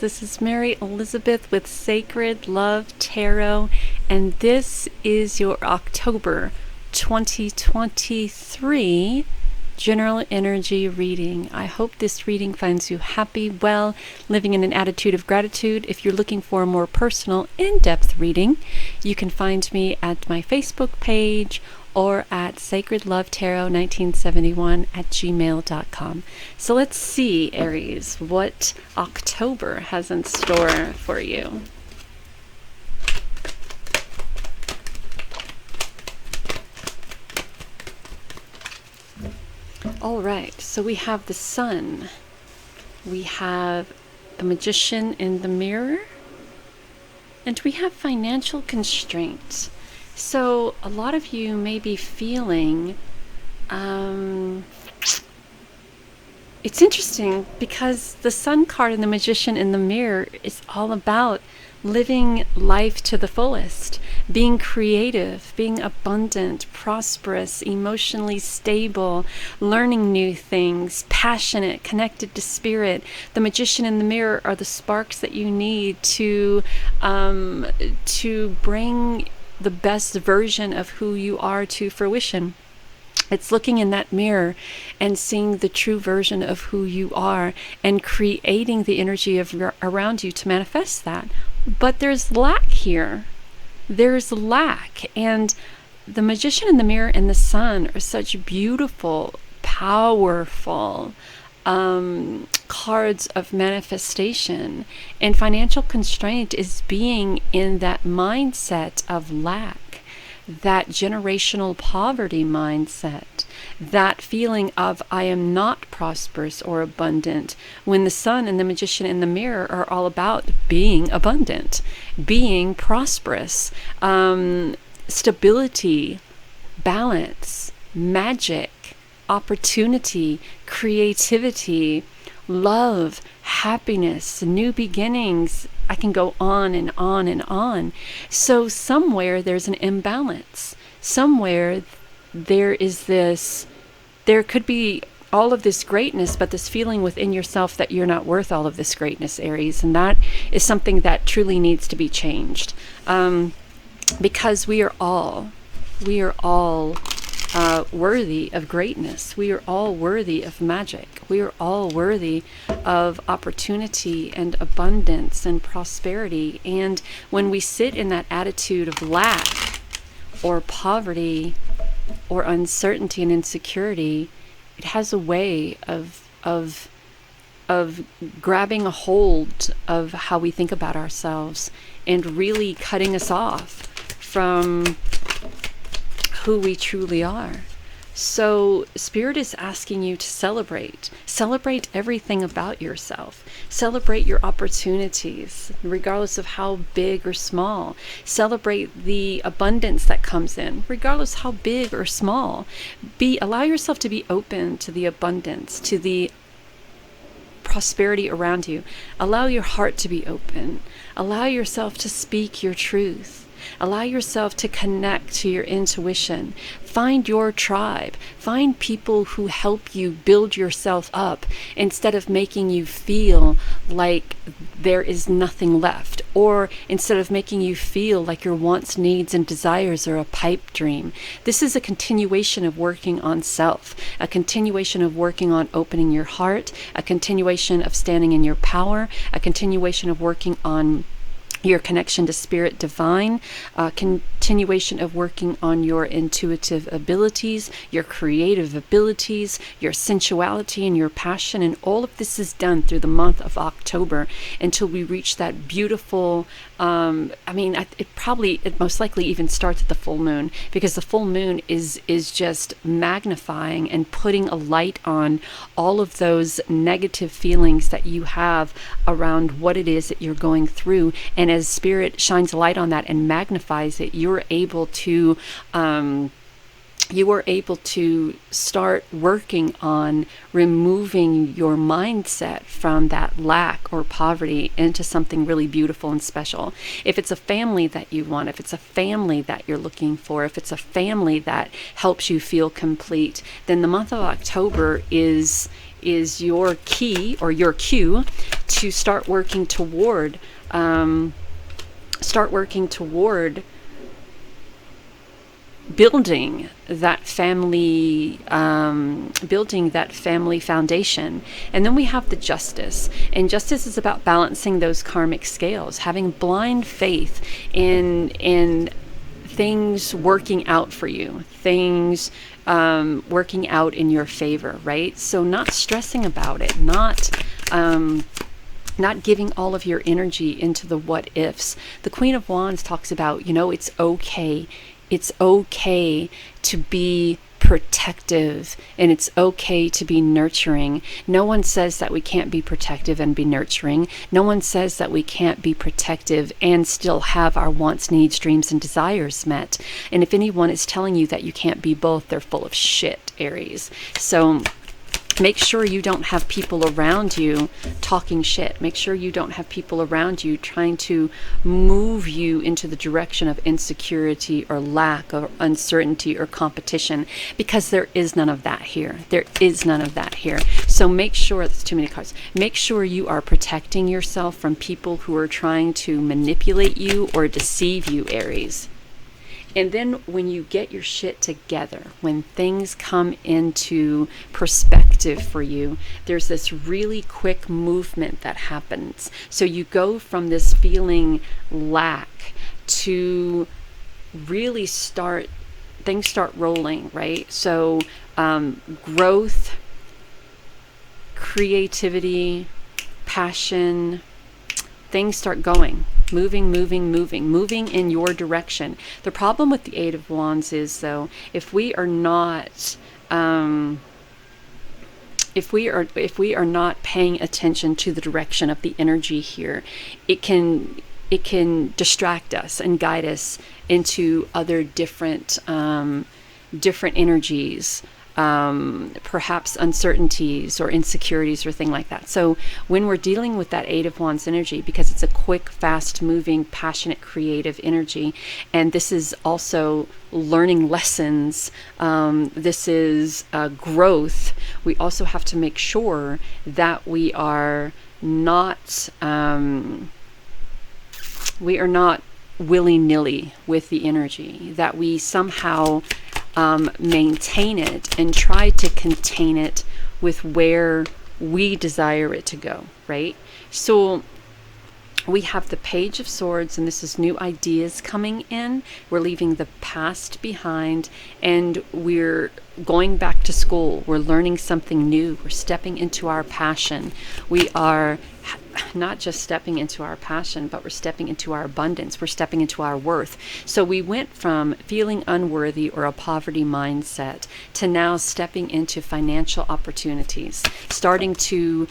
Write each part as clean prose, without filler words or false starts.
Aries. This is Mary Elizabeth with Sacred Love Tarot, and this is your October 2023 general energy reading. I hope this reading finds you happy, well, living in an attitude of gratitude. If you're looking for a more personal, in-depth reading, you can find me at my Facebook page or at sacredlovetarot1971@gmail.com. So let's see, Aries, what October has in store for you. All right, so we have the Sun, we have the Magician in the Mirror, and we have financial constraints. So a lot of you may be feeling, it's interesting because the Sun card and the Magician in the Mirror is all about living life to the fullest, being creative, being abundant, prosperous, emotionally stable, learning new things, passionate, connected to spirit. The Magician in the Mirror are the sparks that you need to bring the best version of who you are to fruition. It's looking in that mirror and seeing the true version of who you are and creating the energy around you to manifest that. But there's lack here. There's lack. And the Magician in the Mirror and the Sun are such beautiful, powerful cards of manifestation. And financial constraint is being in that mindset of lack, that generational poverty mindset, that feeling of I am not prosperous or abundant, when the Sun and the Magician in the Mirror are all about being abundant, being prosperous, stability, balance, magic, opportunity, creativity, love, happiness, new beginnings. I can go on and on and on. So somewhere there's an imbalance. Somewhere there could be all of this greatness, but this feeling within yourself that you're not worth all of this greatness, Aries. And that is something that truly needs to be changed. Because we are all worthy of greatness. We are all worthy of magic. We are all worthy of opportunity and abundance and prosperity. And when we sit in that attitude of lack or poverty or uncertainty and insecurity, it has a way of grabbing a hold of how we think about ourselves and really cutting us off from who we truly are. So Spirit is asking you to celebrate everything about yourself. Celebrate your opportunities, regardless of how big or small. Celebrate the abundance that comes in, regardless how big or small. Allow yourself to be open to the abundance, to the prosperity around you. Allow your heart to be open. Allow yourself to speak your truth. Allow yourself to connect to your intuition. Find your tribe. Find people who help you build yourself up instead of making you feel like there is nothing left, or instead of making you feel like your wants, needs, and desires are a pipe dream. This is a continuation of working on self, a continuation of working on opening your heart, a continuation of standing in your power, a continuation of working on your connection to spirit divine, continuation of working on your intuitive abilities, your creative abilities, your sensuality and your passion. And all of this is done through the month of October until we reach that beautiful, it most likely even starts at the full moon, because the full moon is just magnifying and putting a light on all of those negative feelings that you have around what it is that you're going through. And as Spirit shines a light on that and magnifies it, you're able to you are able to start working on removing your mindset from that lack or poverty into something really beautiful and special. If it's a family that you want, if it's a family that you're looking for, if it's a family that helps you feel complete, then the month of October is your key or your cue to start working toward building that family foundation. And then we have the justice, and justice is about balancing those karmic scales, having blind faith in things working out for you, things working out in your favor, right? So not stressing about it, not giving all of your energy into the what ifs. The Queen of Wands talks about, it's okay. It's okay to be protective, and it's okay to be nurturing. No one says that we can't be protective and be nurturing. No one says that we can't be protective and still have our wants, needs, dreams, and desires met. And if anyone is telling you that you can't be both, they're full of shit, Aries. So make sure you don't have people around you talking shit. Make sure you don't have people around you trying to move you into the direction of insecurity or lack or uncertainty or competition, because there is none of that here. There is none of that here. So make sure, that's too many cards. Make sure you are protecting yourself from people who are trying to manipulate you or deceive you, Aries. And then when you get your shit together, when things come into perspective for you, there's this really quick movement that happens. So you go from this feeling lack to really things start rolling, right? So growth, creativity, passion, things start going. Moving in your direction. The problem with the Eight of Wands is, though, if we are not paying attention to the direction of the energy here, it can distract us and guide us into other different energies. Perhaps uncertainties or insecurities or thing like that. So when we're dealing with that Eight of Wands energy, because it's a quick, fast moving, passionate, creative energy, and this is also learning lessons, this is growth, we also have to make sure that we are not willy-nilly with the energy, that we somehow maintain it and try to contain it with where we desire it to go, right? So we have the Page of Swords, and this is new ideas coming in. We're leaving the past behind, and we're going back to school. We're learning something new. We're stepping into our passion. We are not just stepping into our passion, but we're stepping into our abundance. We're stepping into our worth. So we went from feeling unworthy or a poverty mindset to now stepping into financial opportunities, starting to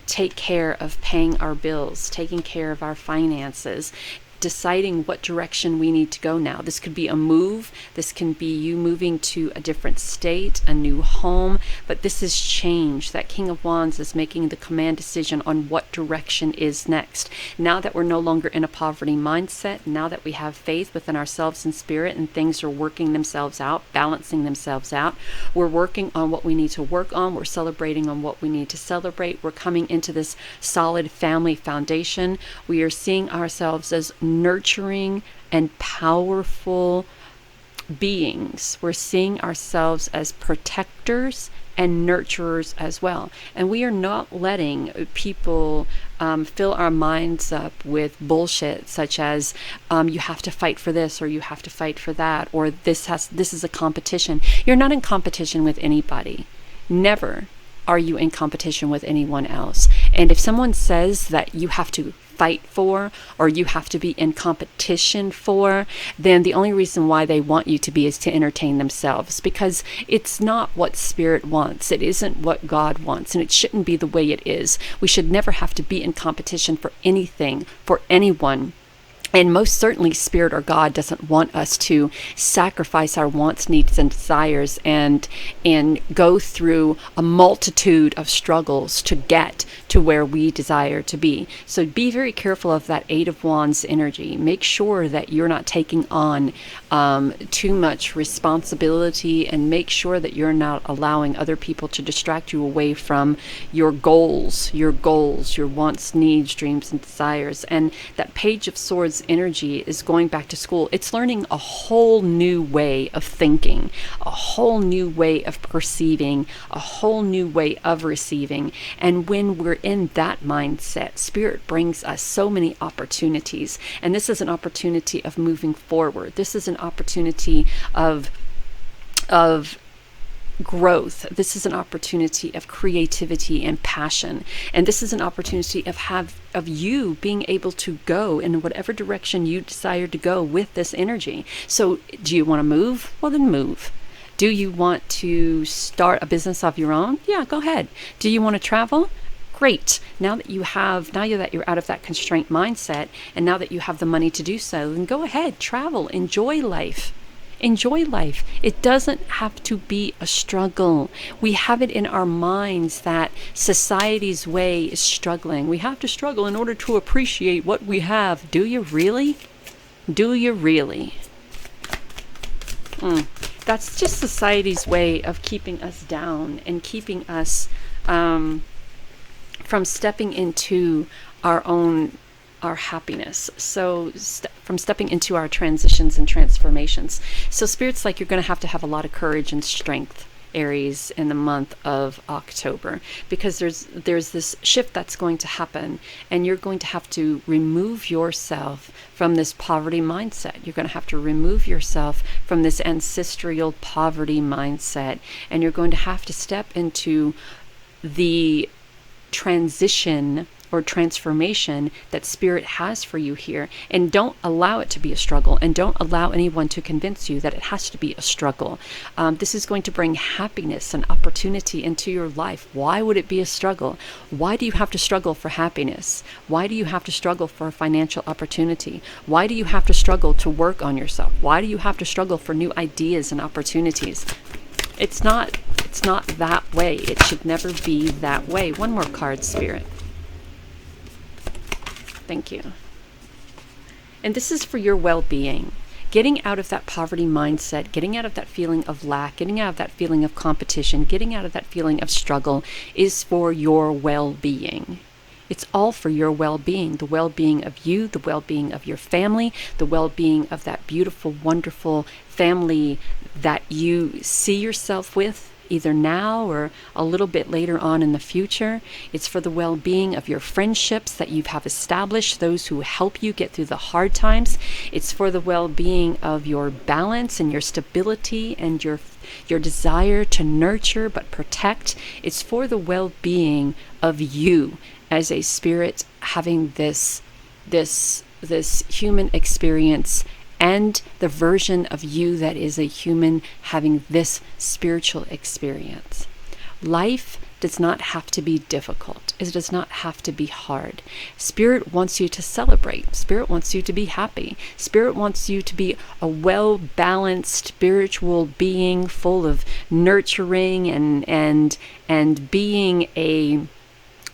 take care of paying our bills, taking care of our finances, deciding what direction we need to go now. This could be a move. This can be you moving to a different state, a new home, but this is change. That King of Wands is making the command decision on what direction is next. Now that we're no longer in a poverty mindset, now that we have faith within ourselves and spirit, and things are working themselves out, balancing themselves out, we're working on what we need to work on. We're celebrating on what we need to celebrate. We're coming into this solid family foundation. We are seeing ourselves as nurturing and powerful beings. We're seeing ourselves as protectors and nurturers as well. And we are not letting people fill our minds up with bullshit such as you have to fight for this, or you have to fight for that, or this is a competition. You're not in competition with anybody. Never are you in competition with anyone else. And if someone says that you have to fight for, or you have to be in competition for, then the only reason why they want you to be is to entertain themselves, because it's not what spirit wants. It isn't what God wants, and it shouldn't be the way it is. We should never have to be in competition for anything, for anyone, And most certainly, Spirit or God doesn't want us to sacrifice our wants, needs, and desires and go through a multitude of struggles to get to where we desire to be. So be very careful of that Eight of Wands energy. Make sure that you're not taking on too much responsibility, and make sure that you're not allowing other people to distract you away from your goals, your wants, needs, dreams, and desires. And that Page of Swords energy is going back to school. It's learning a whole new way of thinking, a whole new way of perceiving, a whole new way of receiving. And when we're in that mindset, Spirit brings us so many opportunities. And this is an opportunity of moving forward. This is an opportunity of growth. This is an opportunity of creativity and passion. And this is an opportunity of you being able to go in whatever direction you desire to go with this energy. So do you want to move? Well, then move. Do you want to start a business of your own? Yeah, go ahead. Do you want to travel? Great. Now that you're out of that constraint mindset, and now that you have the money to do so, then go ahead, travel, enjoy life. Enjoy life. It doesn't have to be a struggle. We have it in our minds that society's way is struggling. We have to struggle in order to appreciate what we have. Do you really? Do you really? That's just society's way of keeping us down and keeping us from stepping into our happiness. So from stepping into our transitions and transformations. So Spirit's like, you're going to have a lot of courage and strength, Aries, in the month of October, because there's this shift that's going to happen, and you're going to have to remove yourself from this poverty mindset. You're going to have to remove yourself from this ancestral poverty mindset, and you're going to have to step into the transition or transformation that Spirit has for you here. And don't allow it to be a struggle, and don't allow anyone to convince you that it has to be a struggle. This is going to bring happiness and opportunity into your life. Why would it be a struggle? Why do you have to struggle for happiness? Why do you have to struggle for a financial opportunity? Why do you have to struggle to work on yourself? Why do you have to struggle for new ideas and opportunities? It's not that way. It should never be that way. One more card, Spirit. Thank you. And this is for your well-being. Getting out of that poverty mindset, getting out of that feeling of lack, getting out of that feeling of competition, getting out of that feeling of struggle is for your well-being. It's all for your well-being, the well-being of you, the well-being of your family, the well-being of that beautiful, wonderful family that you see yourself with, either now or a little bit later on in the future. It's for the well-being of your friendships that you have established, those who help you get through the hard times. It's for the well-being of your balance and your stability and your desire to nurture but protect. It's for the well-being of you as a spirit having this human experience, and the version of you that is a human having this spiritual experience. Life does not have to be difficult. It does not have to be hard. Spirit wants you to celebrate. Spirit wants you to be happy. Spirit wants you to be a well-balanced spiritual being full of nurturing and being a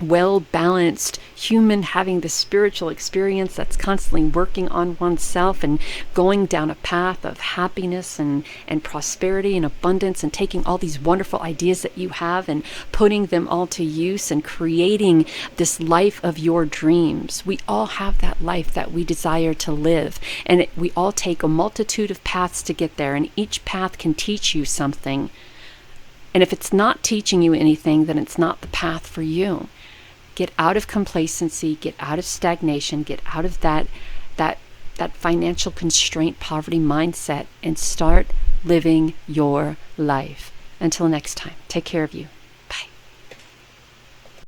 well-balanced human having the spiritual experience that's constantly working on oneself and going down a path of happiness and prosperity and abundance, and taking all these wonderful ideas that you have and putting them all to use and creating this life of your dreams. We all have that life that we desire to live, and we all take a multitude of paths to get there, and each path can teach you something. And if it's not teaching you anything, then it's not the path for you. Get out of complacency, get out of stagnation, get out of that financial constraint, poverty mindset, and start living your life. Until next time, take care of you.